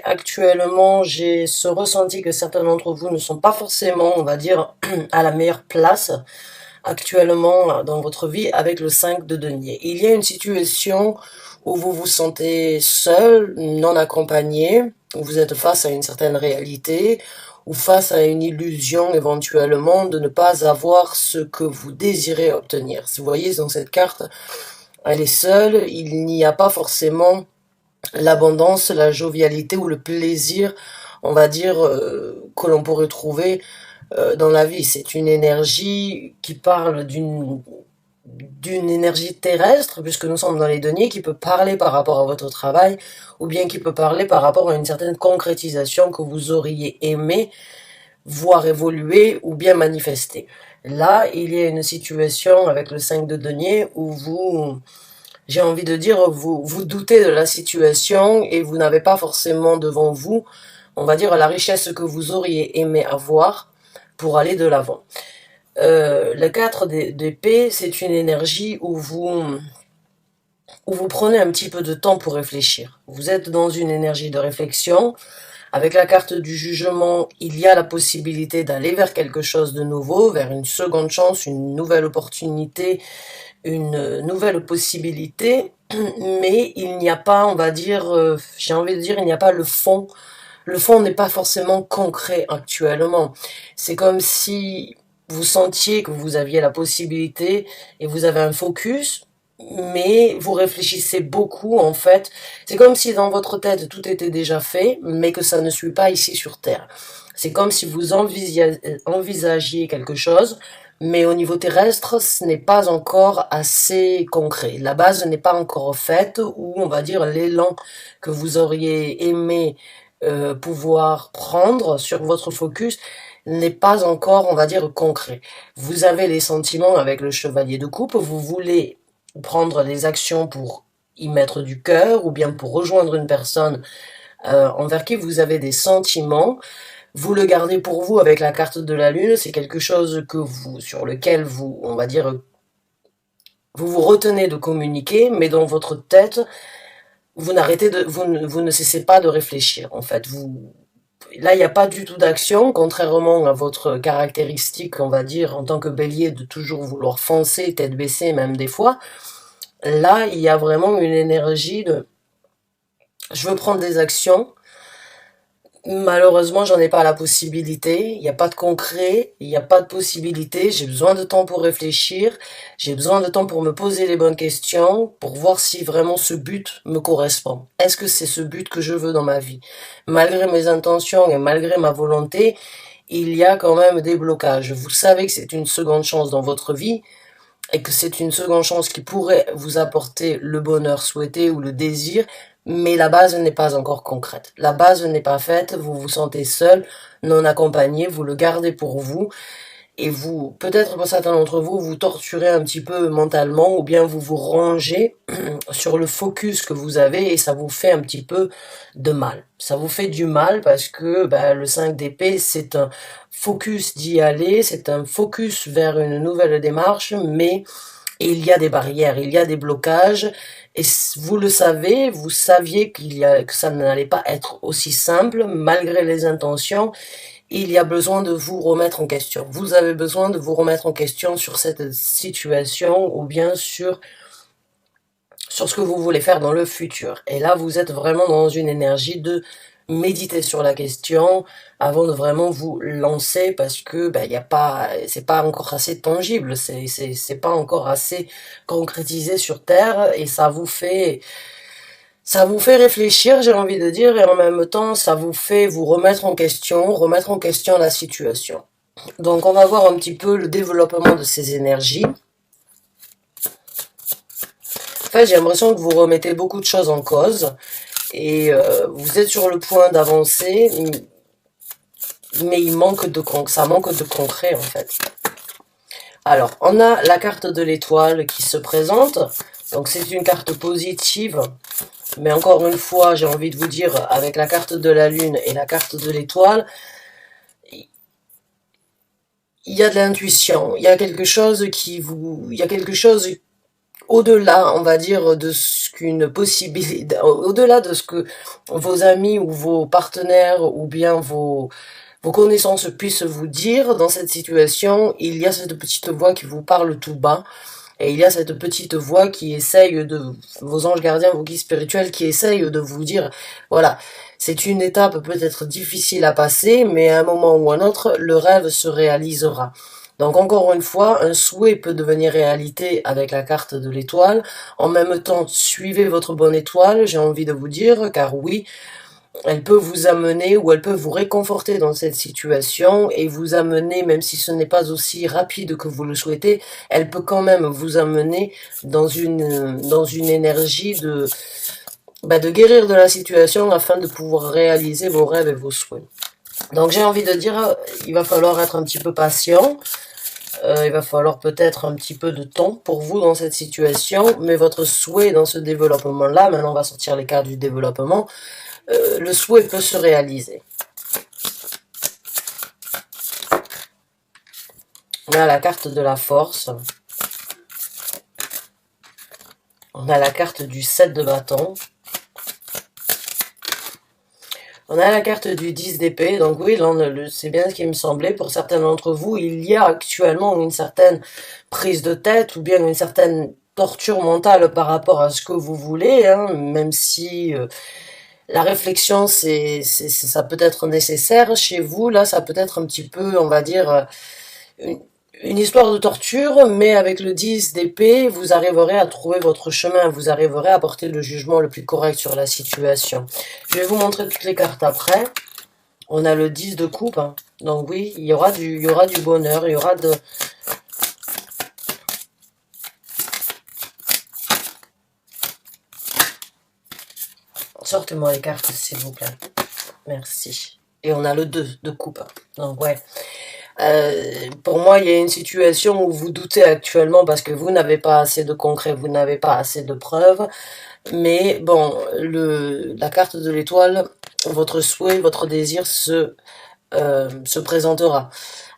Actuellement, j'ai ce ressenti que certains d'entre vous ne sont pas forcément, on va dire, à la meilleure place actuellement dans votre vie avec le 5 de denier. Il y a une situation où vous vous sentez seul, non accompagné, où vous êtes face à une certaine réalité, ou face à une illusion éventuellement de ne pas avoir ce que vous désirez obtenir. Si vous voyez dans cette carte, elle est seule, il n'y a pas forcément l'abondance, la jovialité ou le plaisir, on va dire, que l'on pourrait trouver dans la vie. C'est une énergie qui parle d'une énergie terrestre, puisque nous sommes dans les deniers, qui peut parler par rapport à votre travail, ou bien qui peut parler par rapport à une certaine concrétisation que vous auriez aimé voir évoluer ou bien manifester. Là, il y a une situation avec le 5 de denier où vous, j'ai envie de dire, vous doutez de la situation et vous n'avez pas forcément devant vous, on va dire, la richesse que vous auriez aimé avoir pour aller de l'avant. Le 4 d'épée, c'est une énergie où vous prenez un petit peu de temps pour réfléchir. Vous êtes dans une énergie de réflexion. Avec la carte du jugement, il y a la possibilité d'aller vers quelque chose de nouveau, vers une seconde chance, une nouvelle opportunité, une nouvelle possibilité, mais il n'y a pas, on va dire, j'ai envie de dire, il n'y a pas le fond. Le fond n'est pas forcément concret actuellement. C'est comme si vous sentiez que vous aviez la possibilité et vous avez un focus, mais vous réfléchissez beaucoup en fait. C'est comme si dans votre tête tout était déjà fait, mais que ça ne suit pas ici sur Terre. C'est comme si vous envisagiez quelque chose, mais au niveau terrestre, ce n'est pas encore assez concret. La base n'est pas encore faite, ou on va dire l'élan que vous auriez aimé pouvoir prendre sur votre focus n'est pas encore, on va dire, concret. Vous avez les sentiments avec le chevalier de coupe, vous voulez prendre des actions pour y mettre du cœur ou bien pour rejoindre une personne envers qui vous avez des sentiments. Vous le gardez pour vous avec la carte de la lune, c'est quelque chose que vous, sur lequel vous, on va dire, vous vous retenez de communiquer, mais dans votre tête, vous ne cessez pas de réfléchir, en fait. Là, il n'y a pas du tout d'action, contrairement à votre caractéristique, on va dire, en tant que bélier, de toujours vouloir foncer, tête baissée, même des fois. Là, il y a vraiment une énergie de, je veux prendre des actions. Malheureusement, j'en ai pas la possibilité. Il n'y a pas de concret, il n'y a pas de possibilité. J'ai besoin de temps pour réfléchir. J'ai besoin de temps pour me poser les bonnes questions, pour voir si vraiment ce but me correspond. Est-ce que c'est ce but que je veux dans ma vie? Malgré mes intentions et malgré ma volonté, il y a quand même des blocages. Vous savez que c'est une seconde chance dans votre vie et que c'est une seconde chance qui pourrait vous apporter le bonheur souhaité ou le désir, mais la base n'est pas encore concrète. La base n'est pas faite, vous vous sentez seul, non accompagné, vous le gardez pour vous, et vous, peut-être pour certains d'entre vous, vous torturez un petit peu mentalement, ou bien vous vous rangez sur le focus que vous avez, et ça vous fait un petit peu de mal. Ça vous fait du mal parce que le 5 d'épée, c'est un focus d'y aller, c'est un focus vers une nouvelle démarche, mais il y a des barrières, il y a des blocages, et vous le savez, vous saviez que ça n'allait pas être aussi simple, malgré les intentions. Il y a besoin de vous remettre en question. Vous avez besoin de vous remettre en question sur cette situation, ou bien sur ce que vous voulez faire dans le futur. Et là, vous êtes vraiment dans une énergie de méditer sur la question avant de vraiment vous lancer, parce que y a pas, c'est pas encore assez tangible, c'est pas encore assez concrétisé sur Terre, et ça vous fait réfléchir, j'ai envie de dire, et en même temps, ça vous fait vous remettre en question la situation. Donc, on va voir un petit peu le développement de ces énergies. En fait, j'ai l'impression que vous remettez beaucoup de choses en cause et vous êtes sur le point d'avancer, mais ça manque de concret en fait. Alors, on a la carte de l'étoile qui se présente. Donc, c'est une carte positive. Mais encore une fois, j'ai envie de vous dire, avec la carte de la lune et la carte de l'étoile, il y a de l'intuition. Il y a quelque chose au-delà, on va dire, de ce qu'une possibilité, au-delà de ce que vos amis ou vos partenaires ou bien vos connaissances puissent vous dire dans cette situation, il y a cette petite voix qui vous parle tout bas. Et il y a cette petite voix qui essaye de, vos anges gardiens, vos guides spirituels, qui essayent de vous dire, voilà, c'est une étape peut-être difficile à passer, mais à un moment ou à un autre, le rêve se réalisera. Donc encore une fois, un souhait peut devenir réalité avec la carte de l'étoile. En même temps, suivez votre bonne étoile, j'ai envie de vous dire, car oui, elle peut vous amener ou elle peut vous réconforter dans cette situation et vous amener, même si ce n'est pas aussi rapide que vous le souhaitez, elle peut quand même vous amener dans une énergie de guérir de la situation afin de pouvoir réaliser vos rêves et vos souhaits. Donc j'ai envie de dire, il va falloir être un petit peu patient. Il va falloir peut-être un petit peu de temps pour vous dans cette situation, mais votre souhait dans ce développement-là, maintenant on va sortir les cartes du développement, le souhait peut se réaliser. On a la carte de la force. On a la carte du 7 de bâton. On a la carte du 10 d'épée. Donc oui, c'est bien ce qui me semblait. Pour certains d'entre vous, il y a actuellement une certaine prise de tête ou bien une certaine torture mentale par rapport à ce que vous voulez, hein, même si la réflexion, ça peut être nécessaire chez vous. Là, ça peut être un petit peu, on va dire, une histoire de torture, mais avec le 10 d'épée, vous arriverez à trouver votre chemin, vous arriverez à porter le jugement le plus correct sur la situation. Je vais vous montrer toutes les cartes après. On a le 10 de coupe, hein. Donc oui, il y aura du bonheur, il y aura de... Sortez-moi les cartes, s'il vous plaît. Merci. Et on a le 2 de coupe. Donc ouais. Pour moi, il y a une situation où vous doutez actuellement parce que vous n'avez pas assez de concret, vous n'avez pas assez de preuves. Mais bon, la carte de l'étoile, votre souhait, votre désir se présentera.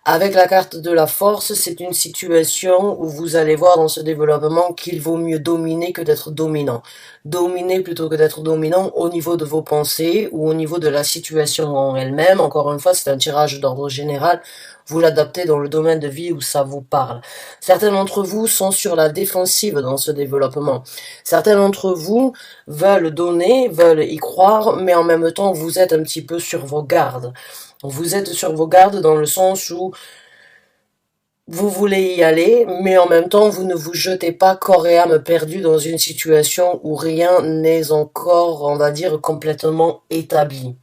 Avec la carte de la force, c'est une situation où vous allez voir dans ce développement qu'il vaut mieux dominer que d'être dominant. Dominer plutôt que d'être dominant au niveau de vos pensées ou au niveau de la situation en elle-même. Encore une fois, c'est un tirage d'ordre général. Vous l'adaptez dans le domaine de vie où ça vous parle. Certains d'entre vous sont sur la défensive dans ce développement. Certains d'entre vous veulent donner, veulent y croire, mais en même temps, vous êtes un petit peu sur vos gardes. Vous êtes sur vos gardes dans le sens où vous voulez y aller, mais en même temps, vous ne vous jetez pas corps et âme perdu dans une situation où rien n'est encore, on va dire, complètement établi.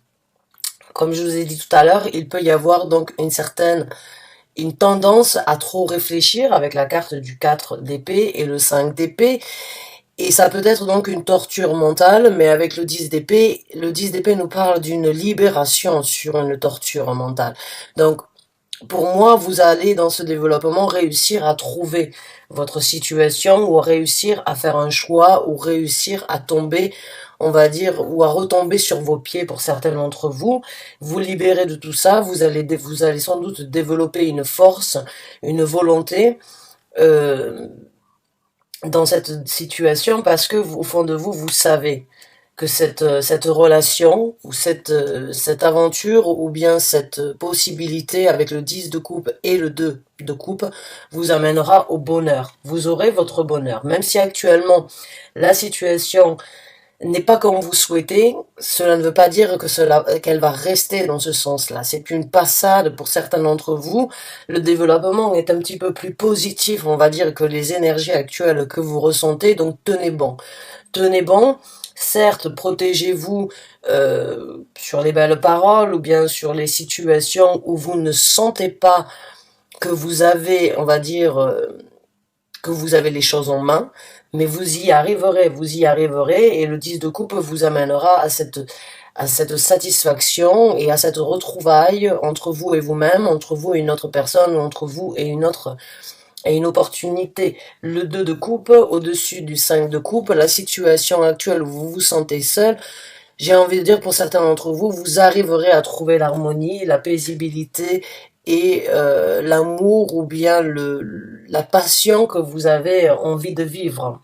Comme je vous ai dit tout à l'heure, il peut y avoir donc une tendance à trop réfléchir avec la carte du 4 d'épée et le 5 d'épée. Et ça peut être donc une torture mentale, mais avec le 10 d'épée nous parle d'une libération sur une torture mentale. Donc, pour moi, vous allez dans ce développement réussir à trouver votre situation ou réussir à faire un choix ou réussir à tomber, on va dire, ou à retomber sur vos pieds pour certains d'entre vous. Vous libérez de tout ça, vous allez sans doute développer une force, une volonté, dans cette situation parce que au fond de vous, vous savez que cette relation ou cette aventure ou bien cette possibilité avec le 10 de coupe et le 2 de coupe vous amènera au bonheur. Vous aurez votre bonheur. Même si actuellement la situation n'est pas comme vous souhaitez, cela ne veut pas dire que qu'elle va rester dans ce sens-là. C'est une passade pour certains d'entre vous. Le développement est un petit peu plus positif, on va dire, que les énergies actuelles que vous ressentez. Donc tenez bon. Tenez bon. Certes, protégez-vous sur les belles paroles ou bien sur les situations où vous ne sentez pas que vous avez, on va dire, que vous avez les choses en main, mais vous y arriverez, et le 10 de coupe vous amènera à cette satisfaction et à cette retrouvaille entre vous et vous-même, entre vous et une autre personne, entre vous et une opportunité. Le 2 de coupe, au-dessus du 5 de coupe, la situation actuelle où vous vous sentez seul, j'ai envie de dire pour certains d'entre vous, vous arriverez à trouver l'harmonie, la paisibilité et l'amour ou bien la passion que vous avez envie de vivre.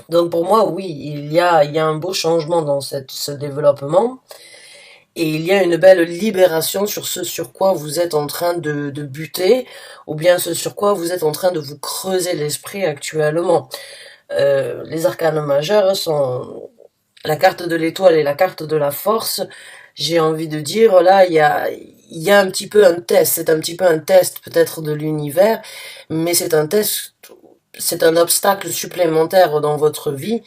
Donc pour moi, oui, il y a un beau changement dans ce développement et il y a une belle libération sur ce sur quoi vous êtes en train de buter ou bien ce sur quoi vous êtes en train de vous creuser l'esprit actuellement. Les arcanes majeures sont la carte de l'étoile et la carte de la force. J'ai envie de dire, là, il y a un petit peu un test. C'est un petit peu un test peut-être de l'univers, mais c'est un test, c'est un obstacle supplémentaire dans votre vie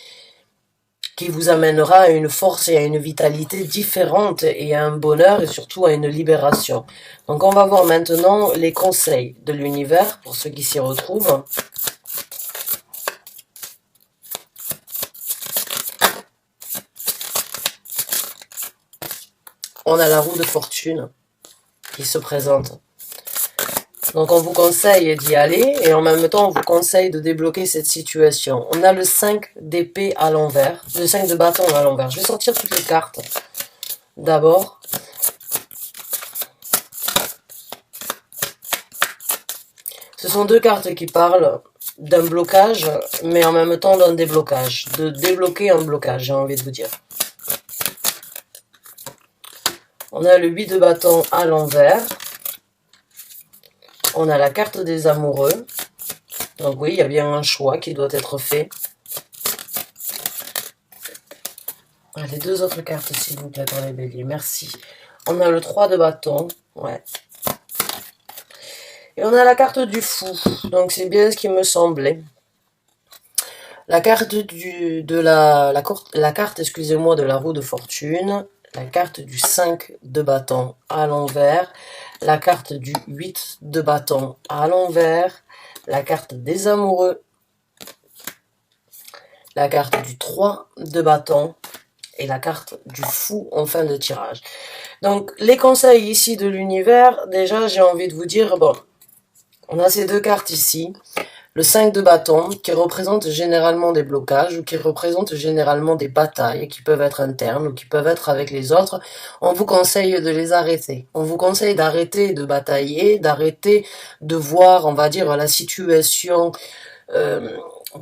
qui vous amènera à une force et à une vitalité différente et à un bonheur et surtout à une libération. Donc on va voir maintenant les conseils de l'univers pour ceux qui s'y retrouvent. On a la roue de fortune qui se présente. Donc on vous conseille d'y aller et en même temps on vous conseille de débloquer cette situation. On a le 5 d'épée à l'envers, le 5 de bâton à l'envers. Je vais sortir toutes les cartes. D'abord, ce sont deux cartes qui parlent d'un blocage, mais en même temps d'un déblocage. De débloquer un blocage, j'ai envie de vous dire. On a le 8 de bâton à l'envers. On a la carte des amoureux. Donc oui, il y a bien un choix qui doit être fait. Les deux autres cartes, s'il vous plaît, pour les béliers. Merci. On a le 3 de bâton. Ouais. Et on a la carte du fou. Donc c'est bien ce qui me semblait. La carte la carte, excusez-moi, de la roue de fortune. La carte du 5 de bâton à l'envers. La carte du 8 de bâton à l'envers. La carte des amoureux. La carte du 3 de bâton. Et la carte du fou en fin de tirage. Donc, les conseils ici de l'univers, déjà, j'ai envie de vous dire, bon, on a ces deux cartes ici. Le 5 de bâton, qui représente généralement des blocages, ou qui représente généralement des batailles, qui peuvent être internes, ou qui peuvent être avec les autres. On vous conseille de les arrêter. On vous conseille d'arrêter de batailler, d'arrêter de voir, on va dire, la situation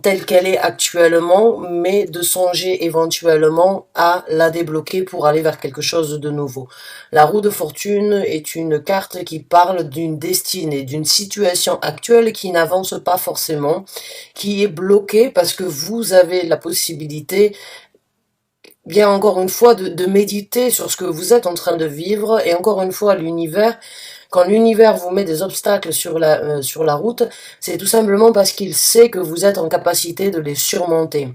telle qu'elle est actuellement, mais de songer éventuellement à la débloquer pour aller vers quelque chose de nouveau. La roue de fortune est une carte qui parle d'une destinée, d'une situation actuelle qui n'avance pas forcément, qui est bloquée parce que vous avez la possibilité, bien encore une fois, de méditer sur ce que vous êtes en train de vivre, et encore une fois, l'univers, quand l'univers vous met des obstacles sur la route, c'est tout simplement parce qu'il sait que vous êtes en capacité de les surmonter.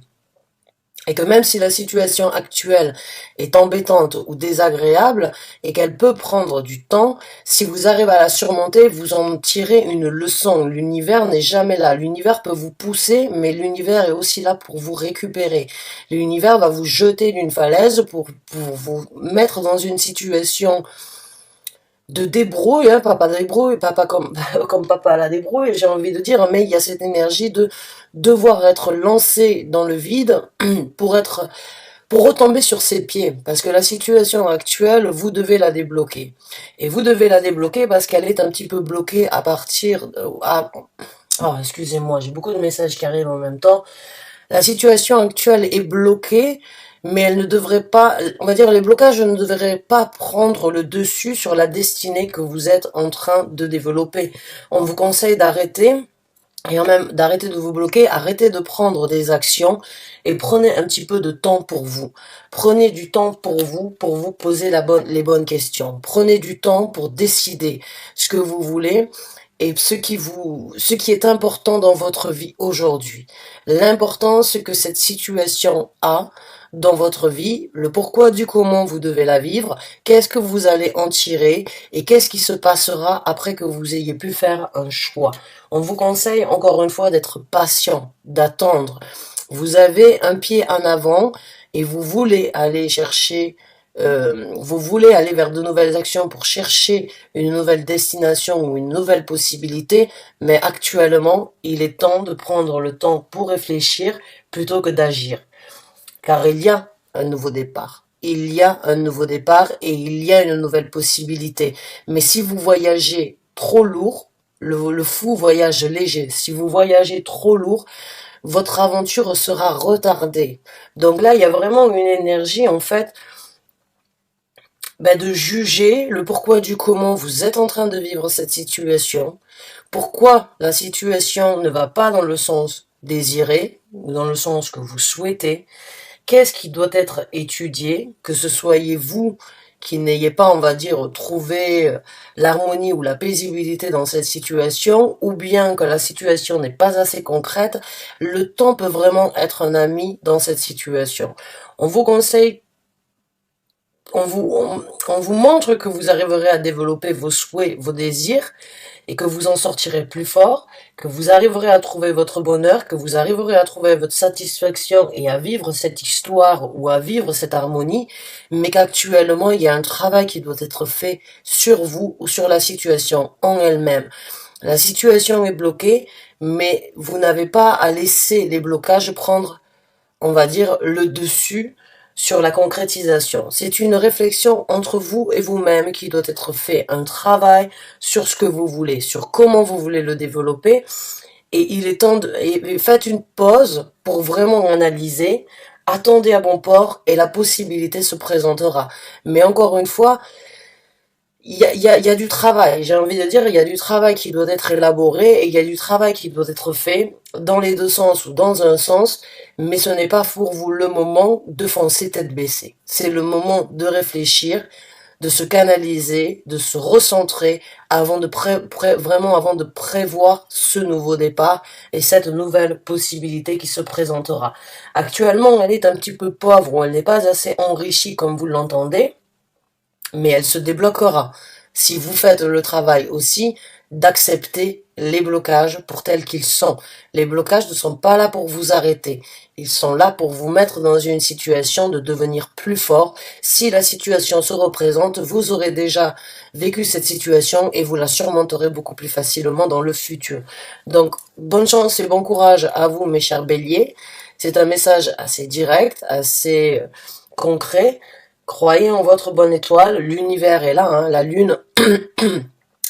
Et que même si la situation actuelle est embêtante ou désagréable, et qu'elle peut prendre du temps, si vous arrivez à la surmonter, vous en tirez une leçon. L'univers n'est jamais là. L'univers peut vous pousser, mais l'univers est aussi là pour vous récupérer. L'univers va vous jeter d'une falaise pour vous mettre dans une situation de débrouille, hein, papa débrouille, papa comme, comme papa la débrouille, j'ai envie de dire, mais il y a cette énergie de devoir être lancé dans le vide pour retomber sur ses pieds, parce que la situation actuelle, vous devez la débloquer. Et vous devez la débloquer parce qu'elle est un petit peu bloquée à partir oh, excusez-moi, j'ai beaucoup de messages qui arrivent en même temps. La situation actuelle est bloquée, mais elle ne devrait pas, on va dire, les blocages ne devraient pas prendre le dessus sur la destinée que vous êtes en train de développer. On vous conseille d'arrêter, et en même d'arrêter de vous bloquer, arrêtez de prendre des actions et prenez un petit peu de temps pour vous. Prenez du temps pour vous poser les bonnes questions. Prenez du temps pour décider ce que vous voulez et ce qui est important dans votre vie aujourd'hui. L'importance que cette situation a dans votre vie, le pourquoi du comment vous devez la vivre, qu'est-ce que vous allez en tirer et qu'est-ce qui se passera après que vous ayez pu faire un choix. On vous conseille encore une fois d'être patient, d'attendre. Vous avez un pied en avant et vous voulez aller chercher, vous voulez aller vers de nouvelles actions pour chercher une nouvelle destination ou une nouvelle possibilité, mais actuellement, il est temps de prendre le temps pour réfléchir plutôt que d'agir. Car il y a un nouveau départ. Il y a un nouveau départ et il y a une nouvelle possibilité. Mais si vous voyagez trop lourd, le fou voyage léger. Si vous voyagez trop lourd, votre aventure sera retardée. Donc là, il y a vraiment une énergie, en fait, de juger le pourquoi du comment vous êtes en train de vivre cette situation, pourquoi la situation ne va pas dans le sens désiré ou dans le sens que vous souhaitez, qu'est-ce qui doit être étudié, que ce soyez vous qui n'ayez pas, on va dire, trouvé l'harmonie ou la paisibilité dans cette situation, ou bien que la situation n'est pas assez concrète, le temps peut vraiment être un ami dans cette situation. On vous conseille, on vous montre que vous arriverez à développer vos souhaits, vos désirs, et que vous en sortirez plus fort, que vous arriverez à trouver votre bonheur, que vous arriverez à trouver votre satisfaction et à vivre cette histoire ou à vivre cette harmonie, mais qu'actuellement il y a un travail qui doit être fait sur vous ou sur la situation en elle-même. La situation est bloquée, mais vous n'avez pas à laisser les blocages prendre, on va dire, le dessus sur la concrétisation. C'est une réflexion entre vous et vous-même qui doit être fait, un travail sur ce que vous voulez, sur comment vous voulez le développer, et il est temps de, et faites une pause pour vraiment analyser, attendez à bon port et la possibilité se présentera. Mais encore une fois, il y a du travail, j'ai envie de dire, il y a du travail qui doit être élaboré et il y a du travail qui doit être fait dans les deux sens ou dans un sens, mais ce n'est pas pour vous le moment de foncer tête baissée. C'est le moment de réfléchir, de se canaliser, de se recentrer avant de vraiment avant de prévoir ce nouveau départ et cette nouvelle possibilité qui se présentera. Actuellement, elle est un petit peu pauvre ou elle n'est pas assez enrichie comme vous l'entendez, mais elle se débloquera si vous faites le travail aussi d'accepter les blocages pour tels qu'ils sont. Les blocages ne sont pas là pour vous arrêter, ils sont là pour vous mettre dans une situation de devenir plus fort. Si la situation se représente, vous aurez déjà vécu cette situation et vous la surmonterez beaucoup plus facilement dans le futur. Donc, bonne chance et bon courage à vous, mes chers béliers. C'est un message assez direct, assez concret. Croyez en votre bonne étoile, l'univers est là, hein, la lune,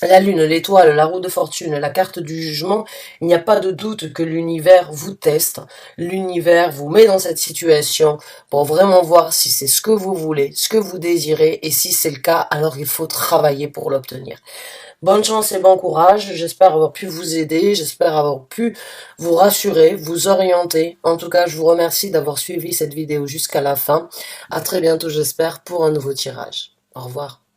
la lune, l'étoile, la roue de fortune, la carte du jugement, il n'y a pas de doute que l'univers vous teste, l'univers vous met dans cette situation pour vraiment voir si c'est ce que vous voulez, ce que vous désirez, et si c'est le cas, alors il faut travailler pour l'obtenir. Bonne chance et bon courage, j'espère avoir pu vous aider, j'espère avoir pu vous rassurer, vous orienter. En tout cas, je vous remercie d'avoir suivi cette vidéo jusqu'à la fin. À très bientôt, j'espère, pour un nouveau tirage. Au revoir.